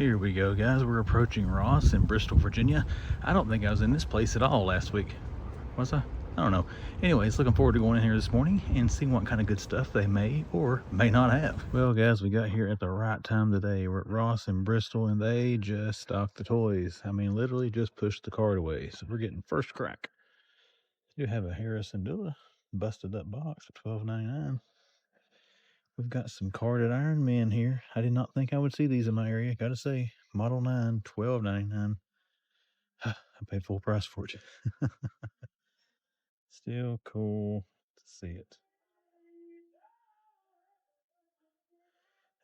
Here we go, guys. We're approaching Ross in Bristol, Virginia. I don't think I was in this place at all last week. Was I? I don't know. Anyways, looking forward to going in here this morning and seeing what kind of good stuff they may or may not have. Well, guys, we got here at the right time today. We're at Ross in Bristol, and they just stocked the toys. I mean, literally just pushed the cart away. So we're getting first crack. You have a Harris and Dilla busted up box for $12.99. We've got some carded Iron Men here. I did not think I would see these in my area. Gotta say, Model 9, $12.99. I paid full price for it. Still cool to see it.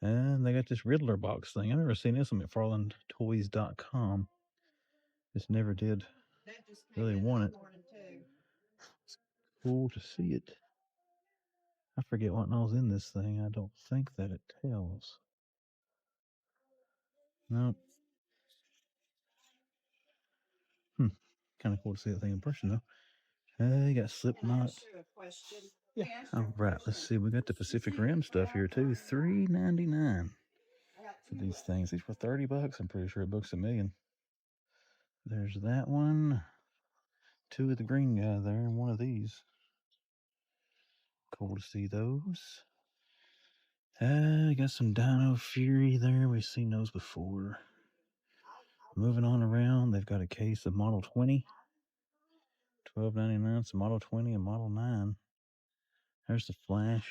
And they got this Riddler box thing. I've never seen this on mcfarlanetoys.com. Just never did really want it. It's cool to see it. I forget what all's in this thing. I don't think that it tells. Nope. Kind of cool to see that thing in person, though. You got Slipknot. Yeah. All right. Let's see. We got the Pacific Rim stuff here too. $3.99 for these things. These were $30. I'm pretty sure it books $1 million. There's that one. Two of the green guy there, and one of these. Cool to see those. Got some Dino Fury there. We've seen those before. Moving on around, they've got a case of Model 20. $12.99. Some Model 20 and Model 9. There's the Flash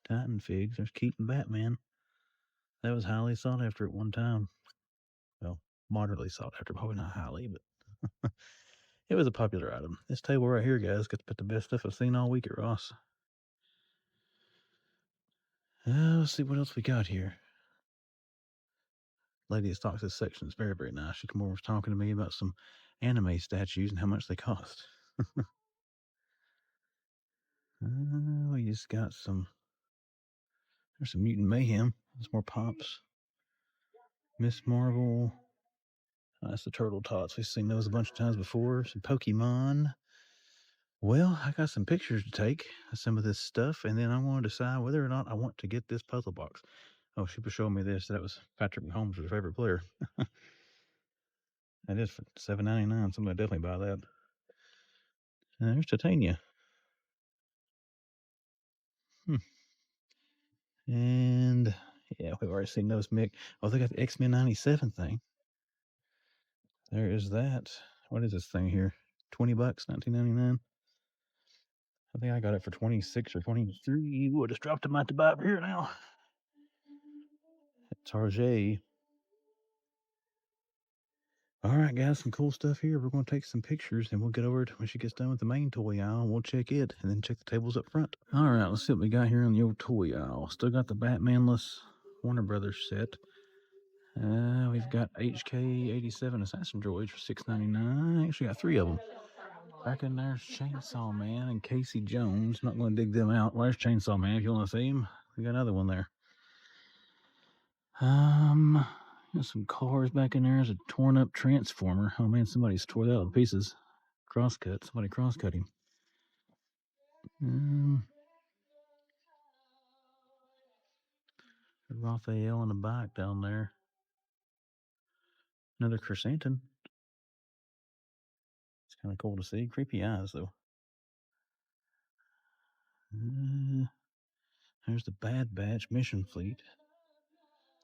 Titan figs. There's Keaton Batman. That was highly sought after at one time. Well, moderately sought after. Probably not highly, but it was a popular item. This table right here, guys, got to put the best stuff I've seen all week at Ross. Let's see what else we got here. Lady that stocks this section is very, very nice. She came over and was talking to me about some anime statues and how much they cost. We just got some. There's some Mutant Mayhem. There's more pops. Miss Marvel. That's the Turtle Tots. We've seen those a bunch of times before. Some Pokemon. Well, I got some pictures to take of some of this stuff, and then I want to decide whether or not I want to get this puzzle box. Oh, she was showing me this. That was Patrick Mahomes' favorite player. That is for $7.99. Somebody definitely buy that. And there's Titania. And yeah, we've already seen those, Mick. Oh, they got the X-Men 97 thing. There is that. What is this thing here? $20, $19.99. I think I got it for 26 or 23. Ooh, I just dropped them out the buy up here now. Target. All right, guys, some cool stuff here. We're going to take some pictures, and we'll get over it when she gets done with the main toy aisle. We'll check it, and then check the tables up front. All right, let's see what we got here on the old toy aisle. Still got the Batmanless Warner Brothers set. We've got HK-87 Assassin Droids for $6.99. Actually got 3 of them. Back in there's Chainsaw Man and Casey Jones. Not going to dig them out. Where's Chainsaw Man? If you want to see him, we got another one there. Got some cars back in there. There's a torn up Transformer. Oh man, somebody's tore that out of pieces. Crosscut. Somebody crosscut him. Raphael on the bike down there. Another chrysanthemum. It's kind of cool to see. Creepy eyes though. There's the Bad Batch Mission Fleet.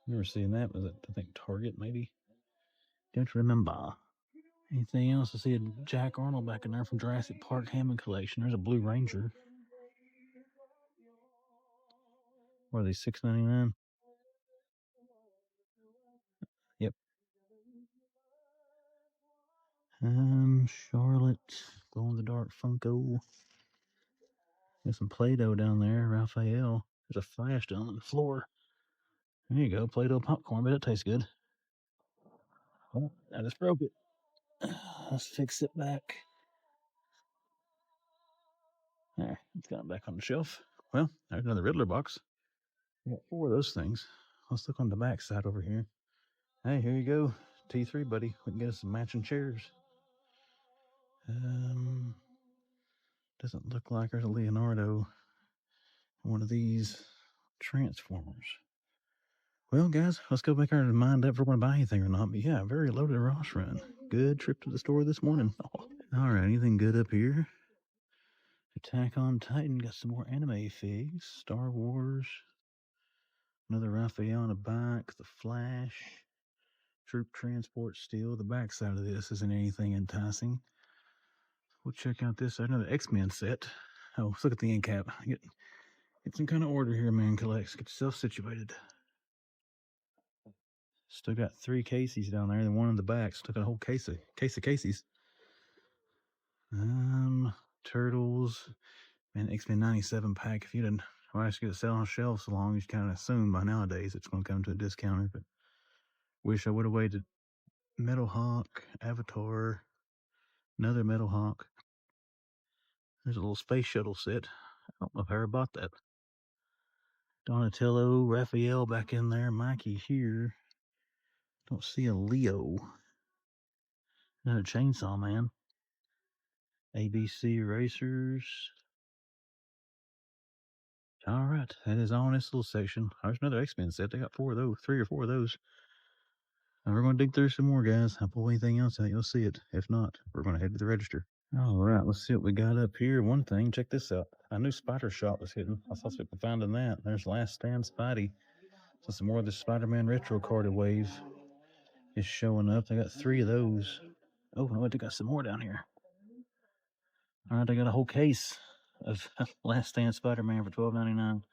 Never seen that. Was it, I think, Target maybe? Don't remember. Anything else? I see a Jack Arnold back in there from Jurassic Park Hammond Collection. There's a Blue Ranger. What are these, $6.99? Yep. Charlotte, glow-in-the-dark Funko. There's some Play-Doh down there. Raphael. There's a Flash down on the floor. There you go. Play-Doh popcorn, but it tastes good. Oh, I just broke it. Let's fix it back. There, it's got it back on the shelf. Well, there's another Riddler box. We got 4 of those things. Let's look on the back side over here. Hey, here you go. T3, buddy. We can get us some matching chairs. Doesn't look like there's a Leonardo. One of these Transformers. Well, guys, let's go make our mind up if we're going to buy anything or not. But yeah, very loaded Ross run. Good trip to the store this morning. All right, anything good up here? Attack on Titan, got some more anime figs. Star Wars. Another Raphael on a bike. The Flash. Troop Transport Steel. The backside of this isn't anything enticing. We'll check out this. Another X-Men set. Oh, let's look at the end cap. Get some kind of order here, man. Collects. Get yourself situated. Still got 3 Casey's down there, and one in the back. Still got a whole case of Casey's. Turtles. Man, X-Men 97 pack. If you didn't, well, I get it sell on shelves so long, you kind of assume by nowadays it's going to come to a discounter. But wish I would have waited. Metal Hawk, Avatar, another Metal Hawk. There's a little space shuttle set. I don't know if I ever bought that. Donatello, Raphael back in there, Mikey here. Don't see a Leo. Another Chainsaw Man. ABC Racers. All right, that is all in this little section. There's another X-Men set. They got 4 of those, 3 or 4 of those. And we're going to dig through some more, guys. I'll pull anything else out, you'll see it. If not, we're going to head to the register. All right, let's see what we got up here. One thing, check this out. I knew Spider Shot was hidden. I saw people finding that. There's Last Stand Spidey. So some more of the Spider-Man retro carded wave is showing up. They got 3 of those. Oh, no, they got some more down here. All right, they got a whole case of Last Stand Spider-Man for $12.99.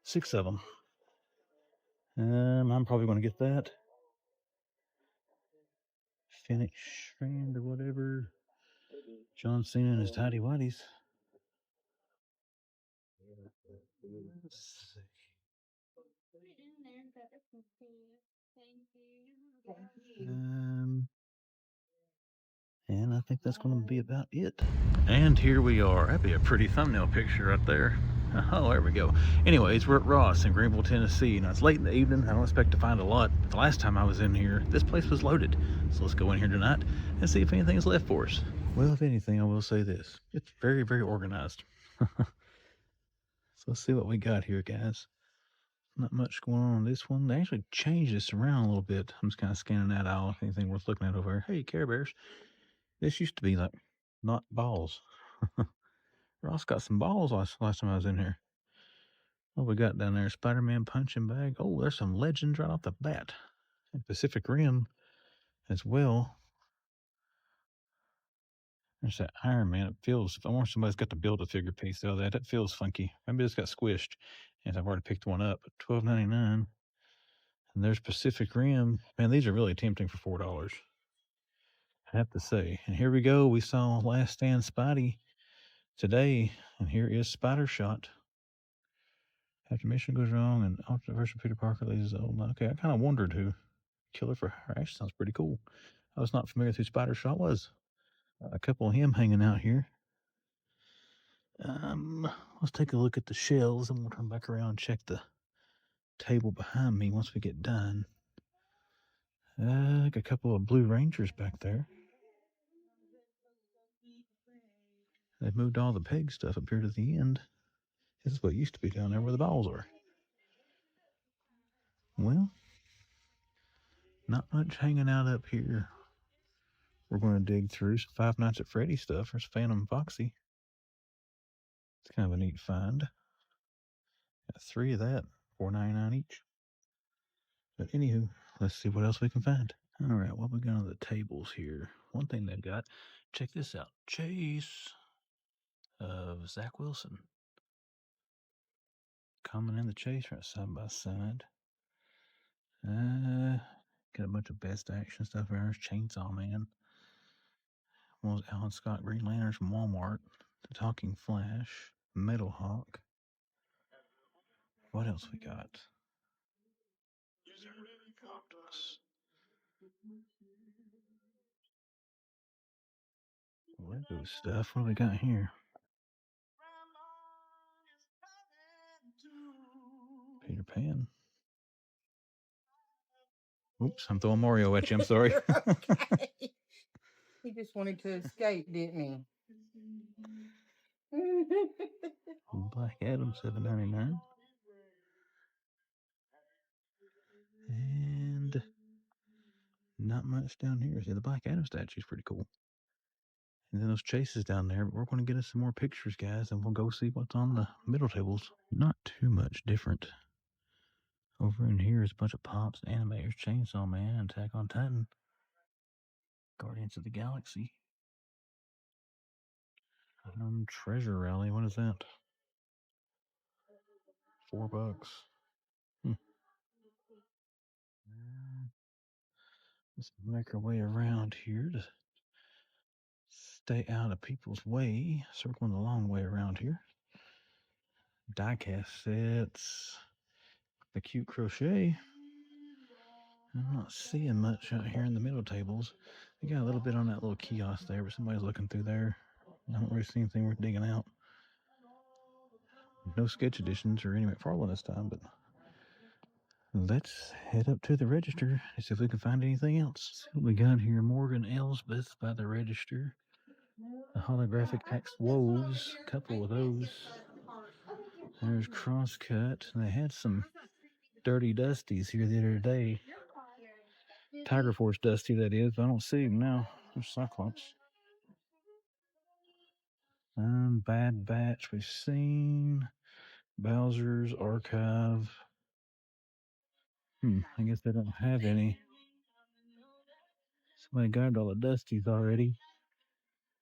6 of them. I'm probably going to get that. Finish Strand or whatever. John Cena and his tidy whities. Let's see. And I think that's going to be about it. And here we are. That'd be a pretty thumbnail picture right there. Oh, there we go. Anyways, we're at Ross in Greenville, Tennessee. Now, it's late in the evening. I don't expect to find a lot. But the last time I was in here, this place was loaded. So let's go in here tonight and see if anything's left for us. Well, if anything, I will say this. It's very, very organized. So let's see what we got here, guys. Not much going on this one. They actually changed this around a little bit. I'm just kind of scanning that out. If anything worth looking at over here. Hey, Care Bears. This used to be like not balls. Ross got some balls last time I was in here. What we got down there? Spider-Man punching bag. Oh, there's some legends right off the bat. And Pacific Rim as well. There's that Iron Man. It feels, I wonder if somebody's got to build a figure piece of that. That feels funky. Maybe it's got squished. And I've already picked one up. $12.99. And there's Pacific Rim. Man, these are really tempting for $4. I have to say. And here we go. We saw Last Stand Spidey today. And here is Spider Shot. After mission goes wrong and alternate version of Peter Parker leaves his old. Okay, I kind of wondered who Killer for Hire. Actually sounds pretty cool. I was not familiar with who Spider Shot was. A couple of him hanging out here. Let's take a look at the shelves and we'll turn back around and check the table behind me once we get done. Got a couple of Blue Rangers back there. They've moved all the peg stuff up here to the end. This is what used to be down there where the balls are. Well, not much hanging out up here. We're going to dig through some Five Nights at Freddy's stuff. There's Phantom Foxy. It's kind of a neat find. Got 3 of that, $4.99 each. But anywho, let's see what else we can find. All right, what we got on the tables here? One thing they've got, check this out. Chase of Zach Wilson. Coming in the chase right side by side. Got a bunch of best action stuff there. There's Chainsaw Man. One was Alan Scott Green Lanterns from Walmart. The Talking Flash. Metal Hawk. What else we got? Lego stuff. What do we got here? Peter Pan. Oops, I'm throwing Mario at you. I'm sorry. Okay. He just wanted to escape, didn't he? Black Adam, $7.99. Not much down here. See, the Black Adam statue is pretty cool. And then those chases down there. But we're going to get us some more pictures, guys, and we'll go see what's on the middle tables. Not too much different. Over in here is a bunch of Pops, Animators, Chainsaw Man, Attack on Titan, Guardians of the Galaxy. Treasure Rally. What is that? $4. Let's make our way around here to stay out of people's way. Circling the long way around here. Die-cast sets. The cute crochet. I'm not seeing much out here in the middle tables. We got a little bit on that little kiosk there, but somebody's looking through there. I don't really see anything worth digging out. No sketch editions or any McFarlane this time, but let's head up to the register and see if we can find anything else. See what we got here. Morgan Elsbeth by the register. The holographic Axe Wolves, a couple of those. There's Crosscut. And they had some Dirty Dusties here the other day. Tiger Force Dusty, that is. But I don't see them now. There's Cyclops. Bad Batch we've seen. Bowser's Archive. I guess they don't have any. Somebody grabbed all the Dusties already.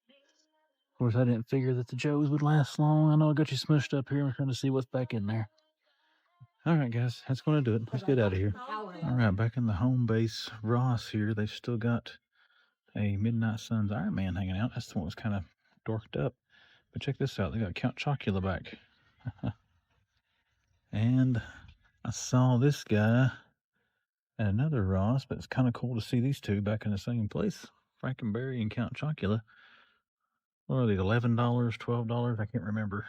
Of course, I didn't figure that the Joes would last long. I know I got you smushed up here. I'm trying to see what's back in there. All right, guys, that's going to do it. Let's get out of here. All right, back in the home base Ross here. They've still got a Midnight Suns Iron Man hanging out. That's the one that's kind of dorked up. But check this out. They got Count Chocula back. And I saw this guy at another Ross, but it's kind of cool to see these two back in the same place. Frankenberry and Count Chocula. What are these, $11, $12? I can't remember.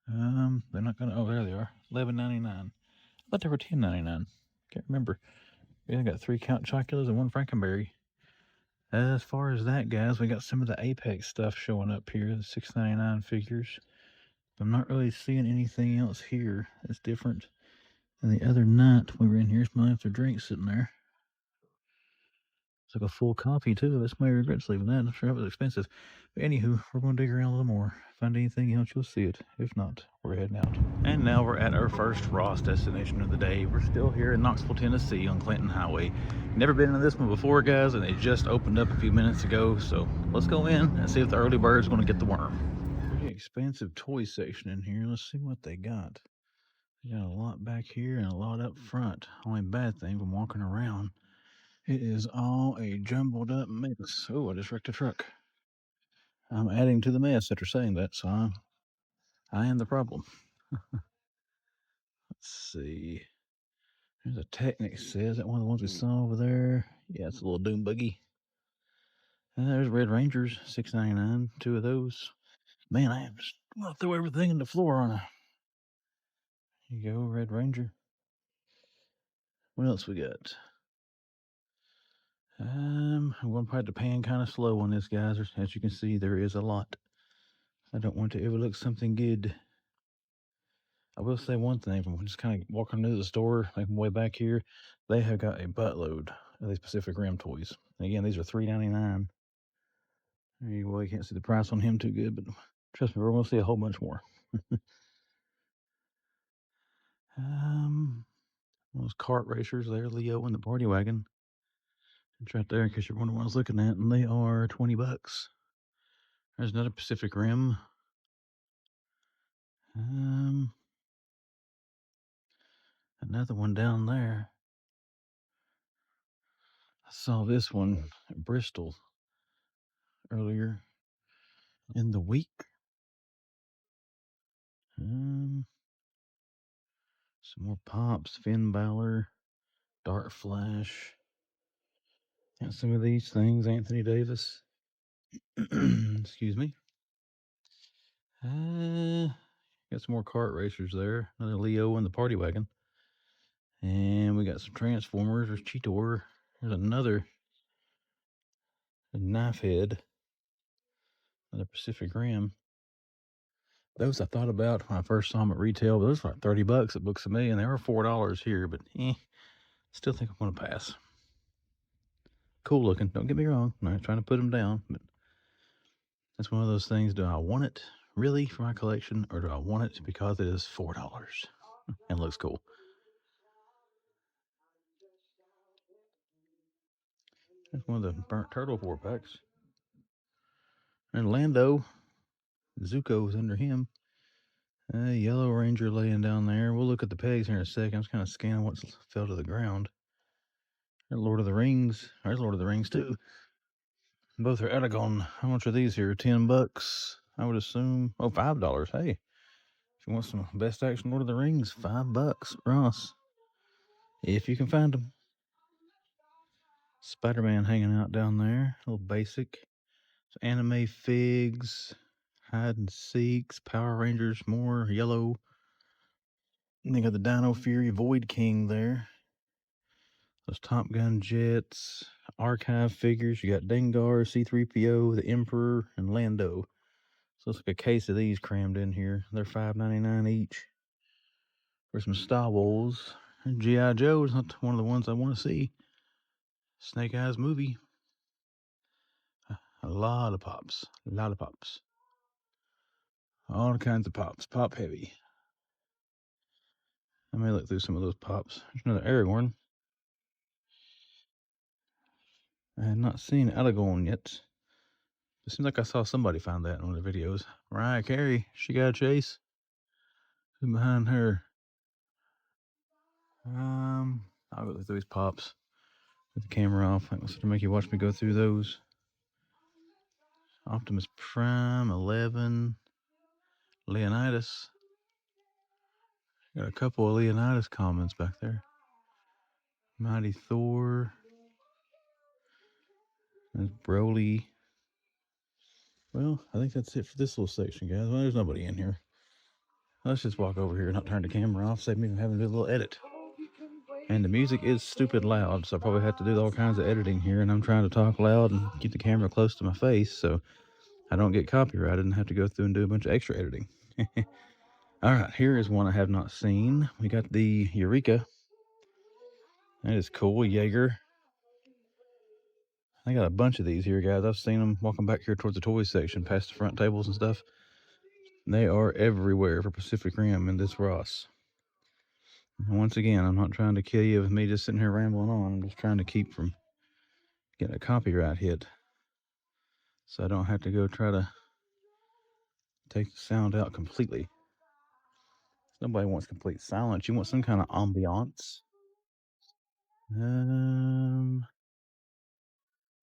They're not gonna. Oh, there they are. $11.99. I thought they were $10.99. Can't remember. Yeah, I got 3 Count Choculas and 1 Frankenberry. As far as that, guys, we got some of the Apex stuff showing up here. The $6.99 figures. I'm not really seeing anything else here that's different than the other night we were in here. Smelling after drinks sitting there. It's like a full copy too. That's my regrets leaving that. I'm sure that was expensive. But anywho, we're going to dig around a little more. Find anything else, you'll see it. If not, we're heading out. And now we're at our first Ross destination of the day. We're still here in Knoxville, Tennessee on Clinton Highway. Never been into this one before, guys, and it just opened up a few minutes ago. So let's go in and see if the early bird's going to get the worm. Pretty expansive toy section in here. Let's see what they got. They got a lot back here and a lot up front. Only bad thing from walking around, it is all a jumbled up mess. Oh, I just wrecked a truck. I'm adding to the mess after saying that, so I am the problem. Let's see. There's a Technic set. Is that one of the ones we saw over there? Yeah, it's a little Doom Buggy. And there's Red Rangers, $6.99. 2 of those. Man, I am just going to throw everything in the floor on a. Here you go, Red Ranger. What else we got? I'm going to put the pan kind of slow on this, guys. As you can see, there is a lot. I don't want to overlook something good. I will say one thing, from just kind of walking into the store, making my way back here, they have got a buttload of these Pacific Rim toys. And again, these are $3.99. Well, you can't see the price on him too good, but trust me, we're going to see a whole bunch more. Those kart racers there, Leo and the Party Wagon. It's right there in case you're wondering what I was looking at, and they are $20. There's another Pacific Rim. Another one down there. I saw this one at Bristol earlier in the week. Some more Pops, Finn Balor, Dart Flash. Got some of these things, Anthony Davis. Excuse me. Got some more kart racers there. Another Leo and the Party Wagon. And we got some Transformers. There's Cheetor. There's another Knife Head. Another Pacific Rim. Those I thought about when I first saw them at retail. Those were like $30 at Books A Million. They were $4 here, but Still think I'm going to pass. Cool looking. Don't get me wrong. I'm not trying to put them down, but that's one of those things. Do I want it really for my collection, or do I want it because it is $4 and looks cool? That's one of the burnt turtle 4-packs. And Lando, Zuko's under him. Yellow Ranger laying down there. We'll look at the pegs here in a second. I'm just kind of scanning what fell to the ground. There's Lord of the Rings. There's Lord of the Rings too. Both are Aragon. How much are these here? $10, I would assume. Oh, $5. Hey, if you want some best action Lord of the Rings, $5, Ross. If you can find them. Spider-Man hanging out down there. A little basic. So anime figs, hide and seeks, Power Rangers, more yellow. And they got the Dino Fury Void King there. Those Top Gun jets, archive figures. You got Dengar, C-3PO, the Emperor, and Lando. So it's like a case of these crammed in here. They're $5.99 each. For some Star Wars. GIJoe is not one of the ones I want to see. Snake Eyes movie. A lot of pops. A lot of pops. All kinds of pops. Pop heavy. I may look through some of those pops. There's another Aragorn. I had not seen Aragorn yet. It seems like I saw somebody find that in one of the videos. Mariah Carey, she got a chase. Who's behind her? I'll go look through these pops with the camera off. I was to make you watch me go through those. Optimus Prime, 11. Leonidas. Got a couple of Leonidas comments back there. Mighty Thor. There's Broly. Well, I think that's it for this little section, guys. Well, there's nobody in here. Let's just walk over here and not turn the camera off, save me from having to do a little edit. And the music is stupid loud, so I probably have to do all kinds of editing here, and I'm trying to talk loud and keep the camera close to my face so I don't get copyrighted and have to go through and do a bunch of extra editing. All right, here is one I have not seen. We got the Eureka. That is cool, Jaeger. I got a bunch of these here, guys. I've seen them walking back here towards the toys section, past the front tables and stuff. They are everywhere for Pacific Rim in this Ross. And once again, I'm not trying to kill you with me just sitting here rambling on. I'm just trying to keep from getting a copyright hit, so I don't have to go try to take the sound out completely. Nobody wants complete silence. You want some kind of ambiance.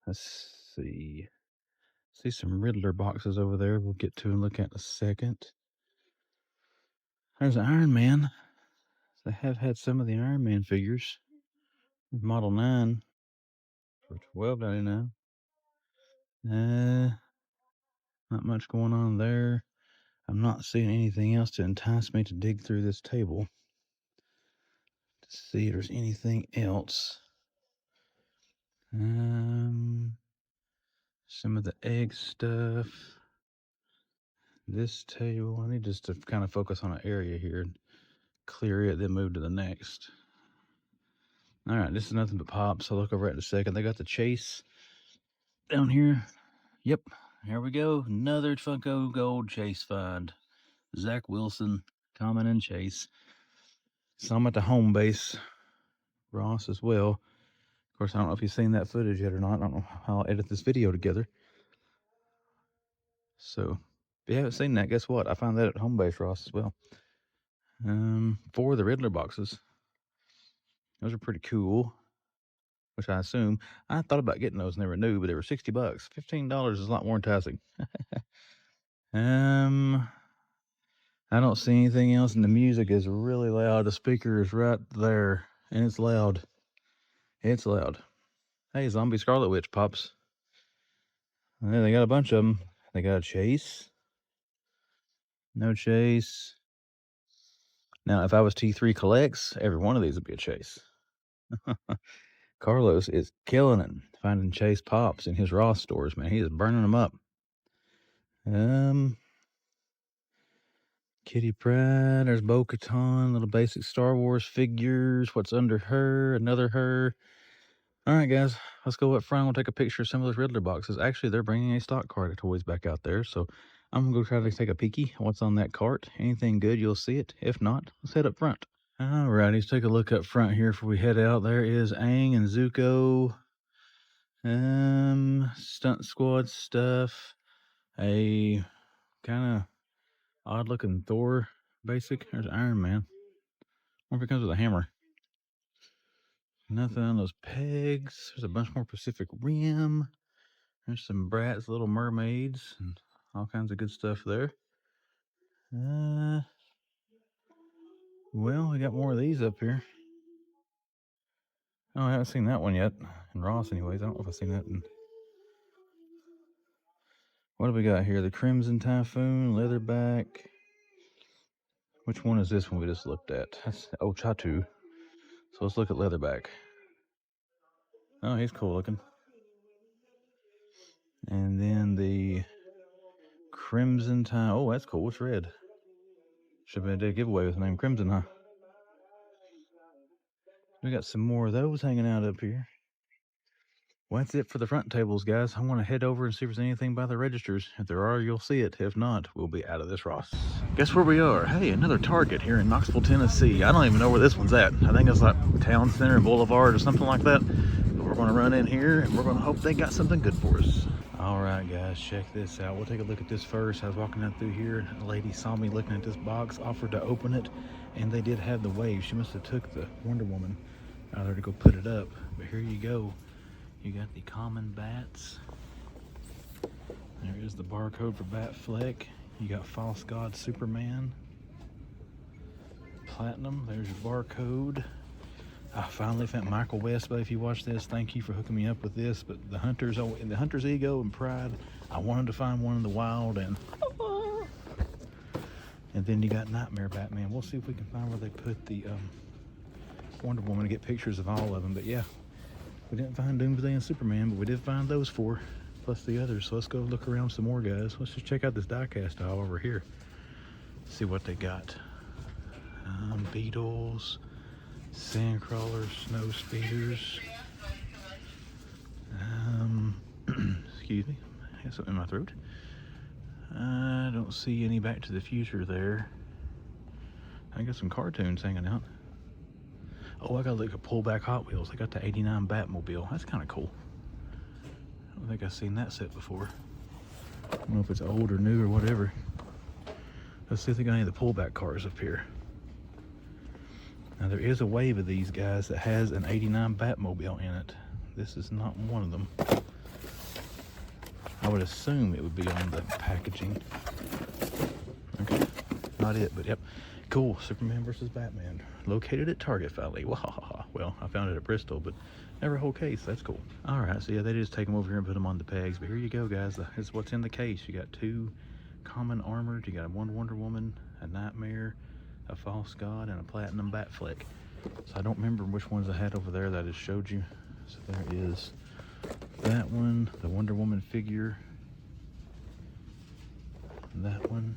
Let's see. See some Riddler boxes over there we'll get to and look at in a second. There's an Iron Man. They have had some of the Iron Man figures. Model 9 for $12.99. Not much going on there. I'm not seeing anything else to entice me to dig through this table to see if there's anything else. Some of the egg stuff. This table, I need just to kind of focus on an area here and clear it, then move to the next. All right, this is nothing but pops. I'll look over at it in a second. They got the Chase down here. Yep, here we go. Another Funko Gold Chase find. Zach Wilson, Common and Chase. Some at the home base. Ross as well. Of course, I don't know if you've seen that footage yet or not. I don't know how I'll edit this video together. So, if you haven't seen that, guess what? I found that at home base Ross as well. 4 of the Riddler boxes. Those are pretty cool. Which I assume, I thought about getting those and never knew, but they were $60. $15 is a lot more enticing. I don't see anything else, and the music is really loud. The speaker is right there, and it's loud. It's loud. Hey, Zombie Scarlet Witch pops. Yeah, they got a bunch of them. They got a Chase. No Chase. Now, if I was T3 Collects, every one of these would be a Chase. Carlos is killing it, finding Chase pops in his Ross stores, man. He is burning them up. Kitty Pryde, there's Bo-Katan, little basic Star Wars figures. What's under her? Another her. All right, guys, let's go up front. We'll take a picture of some of those Riddler boxes. Actually, they're bringing a stock cart of toys back out there, so I'm gonna go try to take a peeky what's on that cart. Anything good, you'll see it. If not, let's head up front. All right, let's take a look up front here before we head out. There is Aang and Zuko. Stunt squad stuff. A kind of odd looking Thor basic. There's Iron Man. I wonder if it comes with a hammer. Nothing on those pegs. There's a bunch more Pacific Rim. There's some Bratz Little Mermaids and all kinds of good stuff there. Well, we got more of these up here. Oh, I haven't seen that one yet. In Ross, anyways. I don't know if I've seen that. What do we got here? The Crimson Typhoon, Leatherback. Which one is this one we just looked at? That's Chatu. So let's look at Leatherback. Oh, he's cool looking. And then the Crimson Typhoon. Oh, that's cool. It's red. Should have been a giveaway with the name Crimson, huh? We got some more of those hanging out up here. Well, that's it for the front tables, guys. I want to head over and see if there's anything by the registers. If there are, you'll see it. If not, we'll be out of this Ross. Guess where we are? Hey, another Target here in Knoxville, Tennessee. I don't even know where this one's at. I think it's like Town Center Boulevard or something like that. But we're going to run in here and we're going to hope they got something good for us. All right, guys, check this out. We'll take a look at this first. I was walking out through here. A lady saw me looking at this box, offered to open it, and they did have the wave. She must have took the Wonder Woman out there to go put it up. But here you go. You got the common bats. There is the barcode for Batfleck. You got False God Superman. Platinum, there's your barcode. I finally found Michael West, but if you watch this, thank you for hooking me up with this. But the Hunter's ego and pride, I wanted to find one in the wild, and then you got Nightmare Batman. We'll see if we can find where they put the Wonder Woman to get pictures of all of them. But yeah, we didn't find Doomsday and Superman, but we did find those four, plus the others. So let's go look around some more, guys. Let's just check out this diecast aisle over here. See what they got. Beetles, Sandcrawlers, Snow Speeders. Excuse me, I have something in my throat. I don't see any Back to the Future there. I got some cartoons hanging out. Oh, I got like a pullback Hot Wheels. I got the '89 Batmobile. That's kind of cool. I don't think I've seen that set before. I don't know if it's old or new or whatever. Let's see if they got any of the pullback cars up here. Now there is a wave of these guys that has an '89 Batmobile in it. This is not one of them. I would assume it would be on the packaging. Okay, not it, but yep. Cool, Superman versus Batman. Located at Target finally. Well, I found it at Bristol, but never a whole case. That's cool. All right, so yeah, they just take them over here and put them on the pegs. But here you go, guys. It's what's in the case. You got two common armored. You got one Wonder Woman, a Nightmare, a False God, and a Platinum Batfleck. So I don't remember which ones I had over there that I just showed you. So there is that one, the Wonder Woman figure, that one,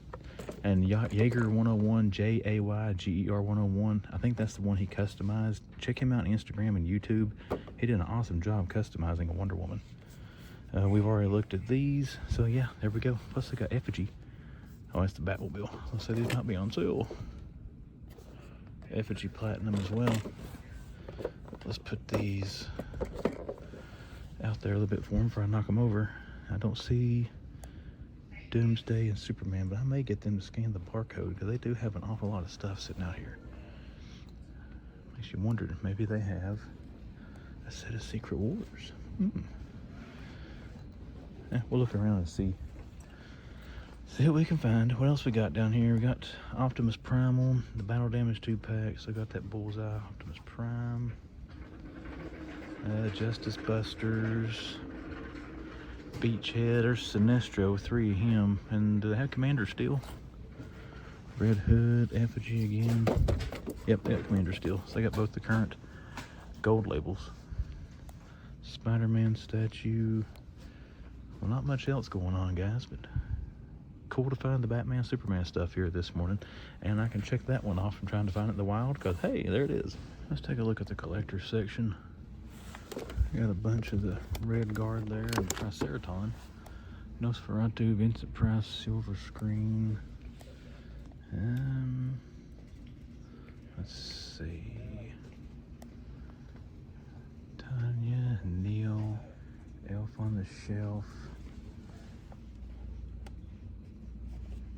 and Jaeger 101, JAYGER 101. I think that's the one he customized. Check him out on Instagram and YouTube. He did an awesome job customizing a Wonder Woman. We've already looked at these, so yeah, there we go. Plus they got Effigy. Oh, that's the Batmobile. Let's say these might be on sale. Effigy Platinum as well. Let's put these out there a little bit for them before I knock them over. I don't see Doomsday and Superman, but I may get them to scan the barcode because they do have an awful lot of stuff sitting out here. Makes you wonder, maybe they have a set of Secret Wars. Yeah, we'll look around and see what we can find. What else we got down here? We got Optimus Primal, the Battle Damage 2-pack. So got that Bullseye, Optimus Prime, Justice Busters, Beachhead. There's Sinestro, 3 of him. And do they have Commander Steel? Red Hood, Effigy again. Yep, Commander Steel. So they got both the current gold labels. Spider-Man statue. Well, not much else going on, guys, but cool to find the Batman, Superman stuff here this morning. And I can check that one off from trying to find it in the wild because, hey, there it is. Let's take a look at the collector section. Got a bunch of the Red Guard there and Triceraton. Nosferatu, Vincent Price, Silver Screen. Let's see. Tanya, Neil, Elf on the Shelf.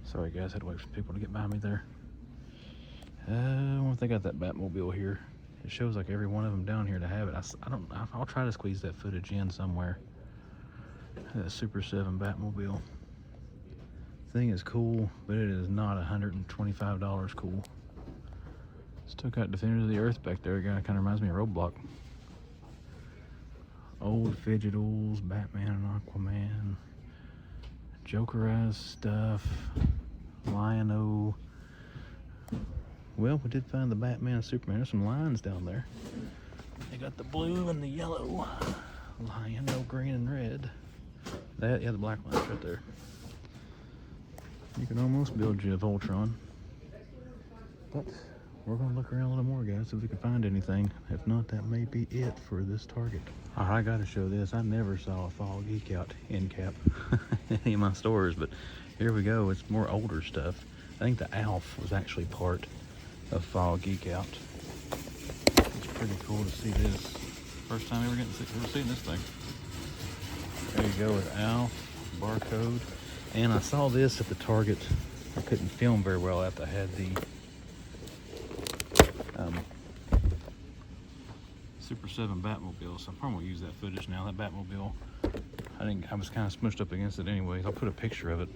Sorry guys, had to wait for people to get by me there. I wonder if they got that Batmobile here. It shows like every one of them down here to have it. I'll try to squeeze that footage in somewhere. That Super 7 Batmobile. Thing is cool, but it is not $125 cool. Still got Defenders of the Earth back there. Kind of reminds me of Roadblock. Old Fidgetals, Batman and Aquaman. Jokerized stuff. Lion-O. Well, we did find the Batman and Superman. There's some lions down there. They got the blue and the yellow. Lion-O, green and red. Yeah, the black line's right there. You can almost build you a Voltron. But we're going to look around a little more, guys, see if we can find anything. If not, that may be it for this target. All right, I got to show this. I never saw a Fall Geek Out end cap in any of my stores, but here we go. It's more older stuff. I think the Alf was actually part of Fall Geek Out. It's pretty cool to see this. First time ever seeing this thing. There you go with Alf, barcode. And I saw this at the Target. I couldn't film very well after I had the Super 7 Batmobile, so I'm probably gonna use that footage now. That Batmobile, I was kind of smushed up against it anyways. I'll put a picture of it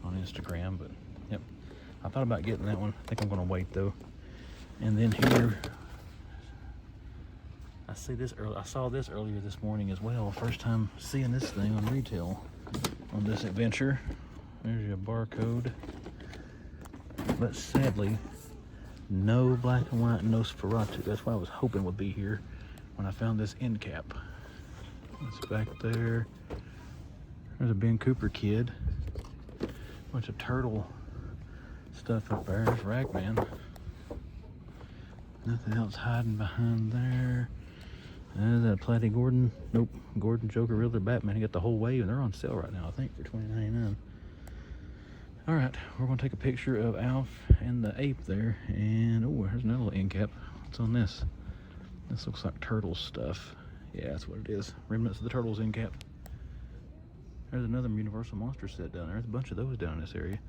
on Instagram, but yep. I thought about getting that one. I think I'm gonna wait though. And then here, I saw this earlier this morning as well. First time seeing this thing on retail on this adventure. There's your barcode. But sadly, no black and white Nosferatu. That's what I was hoping would be here when I found this end cap. It's back there. There's a Ben Cooper kid. Bunch of turtle stuff up there. There's Ragman. Nothing else hiding behind there. That Platty Gordon. Nope. Gordon, Joker, Riddler, Batman. He got the whole wave, and they're on sale right now, I think, for $20.99. All right, we're going to take a picture of Alf and the ape there. And, oh, there's another little end cap. What's on this? This looks like turtle stuff. Yeah, that's what it is. Remnants of the Turtles end cap. There's another Universal Monster set down there. There's a bunch of those down in this area.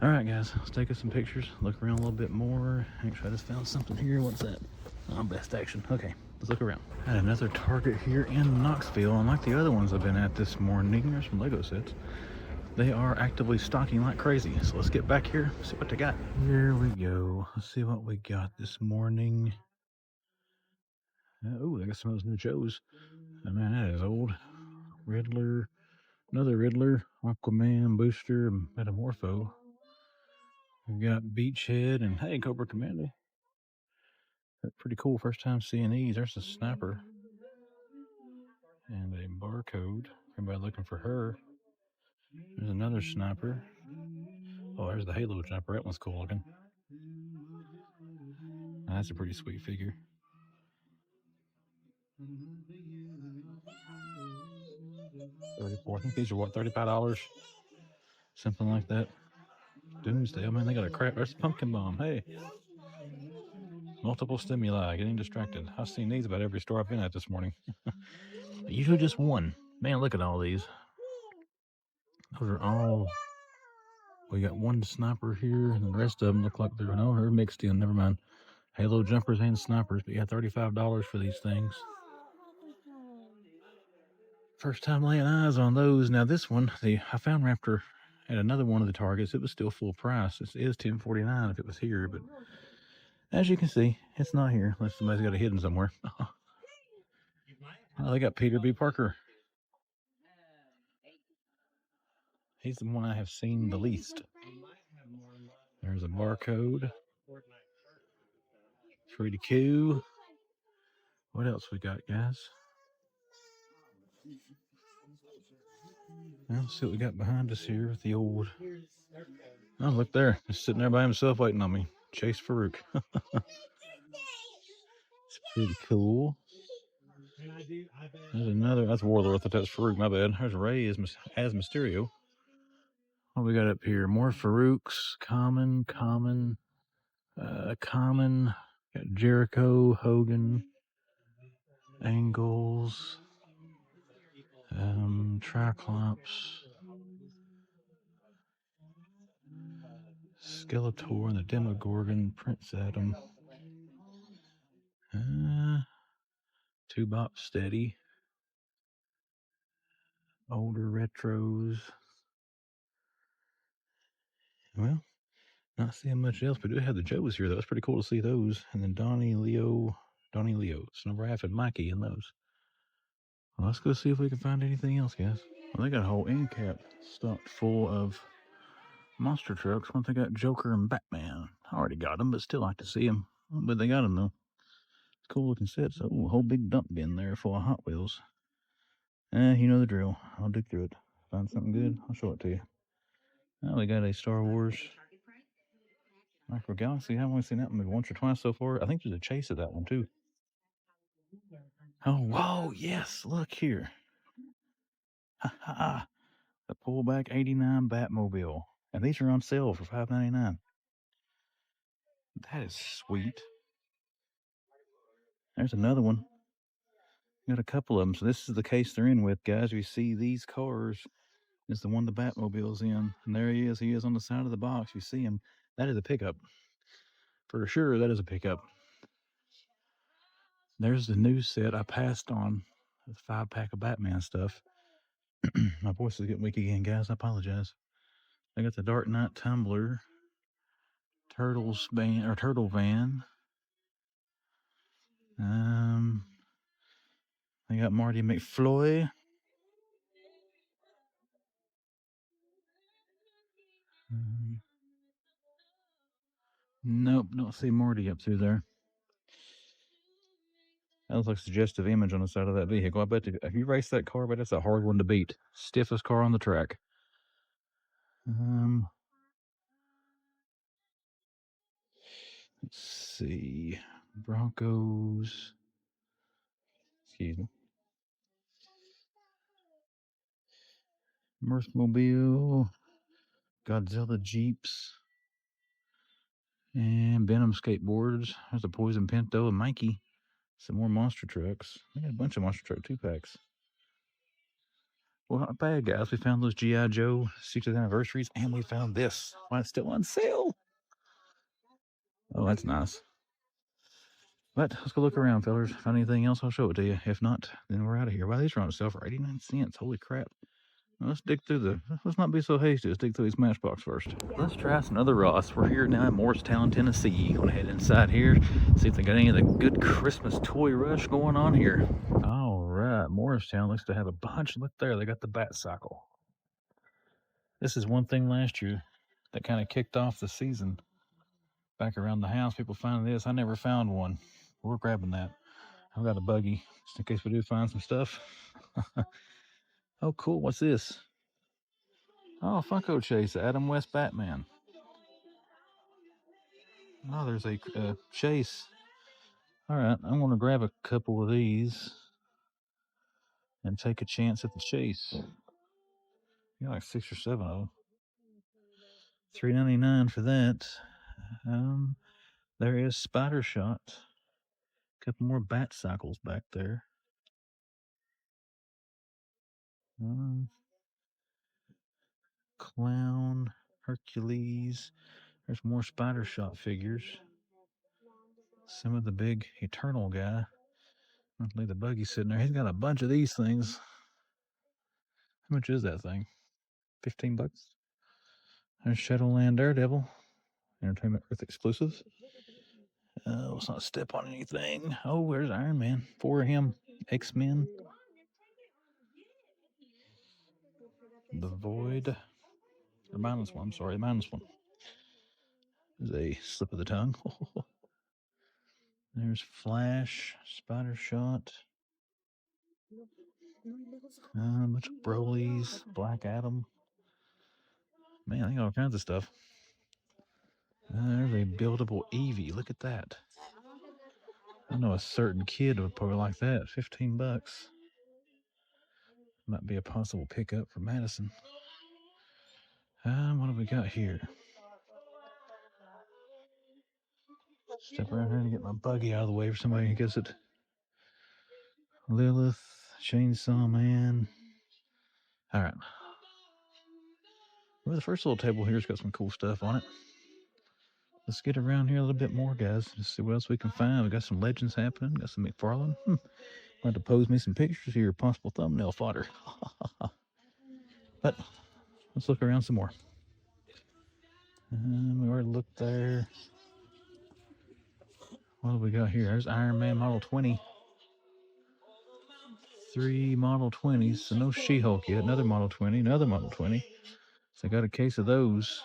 All right, guys, let's take us some pictures. Look around a little bit more. Actually, I just found something here. What's that? Oh, best action. Okay, let's look around. Had another Target here in Knoxville. Unlike the other ones I've been at this morning, there's some Lego sets. They are actively stocking like crazy. So let's get back here, see what they got. Here we go. Let's see what we got this morning. Oh, I got some of those new Joes. Oh, man, that is old. Riddler, another Riddler, Aquaman, Booster, Metamorpho. We've got Beachhead and, hey, Cobra Commander. That's pretty cool. First time seeing these. There's a sniper and a barcode. Everybody looking for her. There's another sniper. Oh, there's the Halo jumper. That one's cool looking. That's a pretty sweet figure. $34. I think these are what, $35? Something like that. Doomsday. I mean, they got a crap. There's a pumpkin bomb. Hey. Multiple stimuli. Getting distracted. I've seen these about every store I've been at this morning. Usually just one. Man, look at all these. Those are all. We got one sniper here, and the rest of them look like they're mixed in. Never mind. Halo jumpers and snipers. But yeah, $35 for these things. First time laying eyes on those. Now this one, I found Raptor at another one of the Targets. It was still full price. It is $10.49 if it was here, but as you can see, it's not here unless somebody's got it hidden somewhere. Oh, they got Peter B. Parker. He's the one I have seen the least. There's a barcode. Pretty cool. What else we got, guys? Well, let's see what we got behind us here with the old. Oh, look there. Just sitting there by himself waiting on me. Chase Farouk. It's pretty cool. There's another. That's Warlord. I thought that's Farouk. My bad. There's Ray as Mysterio. What we got up here? More Farouks. Common. Common. Got Jericho, Hogan, Angles, Triclops, Skeletor, and the Demogorgon, Prince Adam, Two Bop Steady, older retros. Well, not seeing much else, but we do have the Joes here, though. It's pretty cool to see those. And then Donnie Leo, Snowbraff, and Mikey in those. Well, let's go see if we can find anything else, guys. Well, they got a whole end cap stocked full of monster trucks. Once they got Joker and Batman. I already got them, but still like to see them. But they got them, though. It's cool looking sets. Oh, a whole big dump bin there full of Hot Wheels. You know the drill. I'll dig through it. Find something good, I'll show it to you. Oh, we got a Star Wars Micro Galaxy. I haven't only seen that one maybe once or twice so far. I think there's a chase of that one, too. Oh, whoa, yes, look here. Ha ha. The pullback 89 Batmobile. And these are on sale for $5.99. That is sweet. There's another one. Got a couple of them. So this is the case they're in with, guys. You see these cars is the one the Batmobile's in. And there he is. He is on the side of the box. You see him. That is a pickup. For sure, that is a pickup. There's the new set I passed on. The 5-pack of Batman stuff. My voice is getting weak again, guys. I apologize. I got the Dark Knight Tumbler. Turtle van. I got Marty McFly. Nope, don't see Marty up through there. That looks like a suggestive image on the side of that vehicle. I bet if you race that car, I bet that's a hard one to beat. Stiffest car on the track. Let's see. Broncos. Excuse me. Mirthmobile. Godzilla Jeeps. And Venom skateboards. There's a Poison Pinto and Mikey. Some more monster trucks. I got a bunch of monster truck 2-packs. Well, not bad, guys. We found those GIJoe 60th anniversaries, and we found this. Why it's still on sale. Oh, that's nice. But let's go look around, fellas. Find anything else, I'll show it to you. If not, then we're out of here. Wow, these are on sale for 89 cents. Holy crap. Well, let's not be so hasty. Let's dig through these Matchbox first. Let's try some other Ross. We're here now in Morristown, Tennessee. Gonna head inside here, see if they got any of the good Christmas toy rush going on here. All right, Morristown looks to have a bunch. Look there, they got the Bat Cycle. This is one thing last year that kind of kicked off the season. Back around the house, people finding this. I never found one. We're grabbing that. I've got a buggy just in case we do find some stuff. Oh, cool. What's this? Oh, Funko Chase, Adam West Batman. Oh, there's a Chase. All right, I'm going to grab a couple of these and take a chance at the Chase. You got like 6 or 7 of them. $3.99 for that. There is Spider Shot. A couple more Bat Cycles back there. Clown, Hercules. There's more Spider Shot figures. Some of the big Eternal guy. I'll leave the buggy sitting there. He's got a bunch of these things. How much is that thing? $15. There's Shadowland Daredevil. Entertainment Earth exclusive. Let's not step on anything. Oh, there's Iron Man. 4 of him. X-Men. The Void. The minus one. I'm sorry, the minus one. There's a slip of the tongue. There's Flash. Spider Shot. A bunch of Broly's, Black Adam. Man, they got all kinds of stuff. There's a buildable Eevee. Look at that. I know a certain kid would probably like that. $15. Might be a possible pickup for Madison. What have we got here? Step around here and get my buggy out of the way for somebody who gets it. Lilith, Chainsaw Man. All right. Well, the first little table here's got some cool stuff on it. Let's get around here a little bit more, guys. Just see what else we can find. We got some legends happening. Got some McFarlane. I'm going to pose me some pictures here, possible thumbnail fodder. But let's look around some more. We already looked there. What do we got here? There's Iron Man Model 20. 3 Model 20s. So no She-Hulk yet. Another Model 20. Another Model 20. So I got a case of those.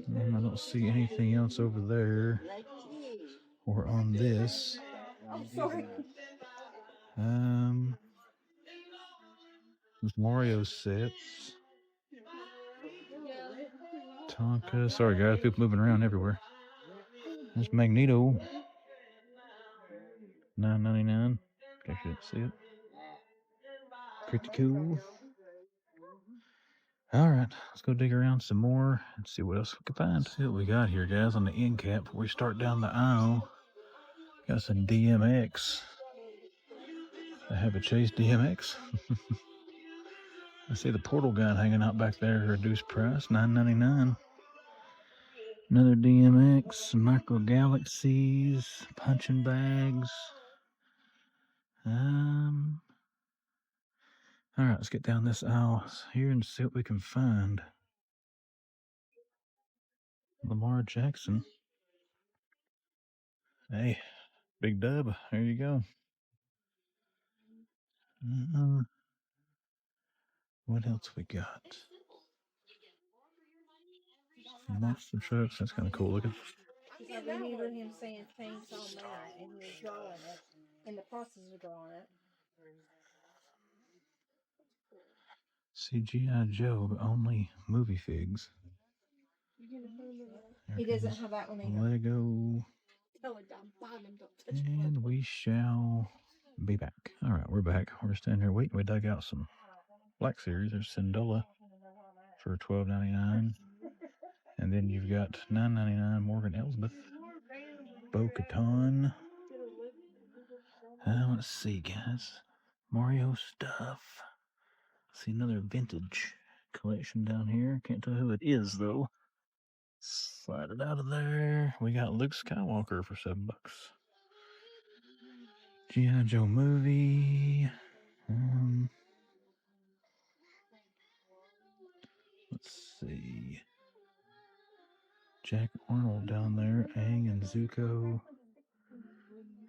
And I don't see anything else over there or on this. There's Mario sets. Tonka. Sorry, guys. People moving around everywhere. There's Magneto. $9.99. Guess you didn't see it. Pretty cool. All right, let's go dig around some more and see what else we can find. See what we got here, guys, on the end cap. Before we start down the aisle, got some DMX. I have a Chase DMX. I see the portal gun hanging out back there at reduced price, $9.99. Another DMX, Micro Galaxies, punching bags. All right, let's get down this aisle here and see what we can find. Lamar Jackson. Hey, big dub. There you go. What else we got? Monster trucks. That's kind of cool looking. I remember him saying Chainsaw Man, and he was drawing it, in the process of drawing it. See, GIJoe, but only movie figs. He doesn't have that one either. Lego. And we shall be back. All right, we're back. We're standing here waiting. We dug out some Black Series. There's Cinderella for $12.99. And then you've got $9.99 Morgan Elsbeth. Bo-Katan. Let's see, guys. Mario stuff. See another vintage collection down here. Can't tell who it is, though. Slide it out of there. We got Luke Skywalker for $7. GIJoe movie. Let's see. Jack Arnold down there. Aang and Zuko.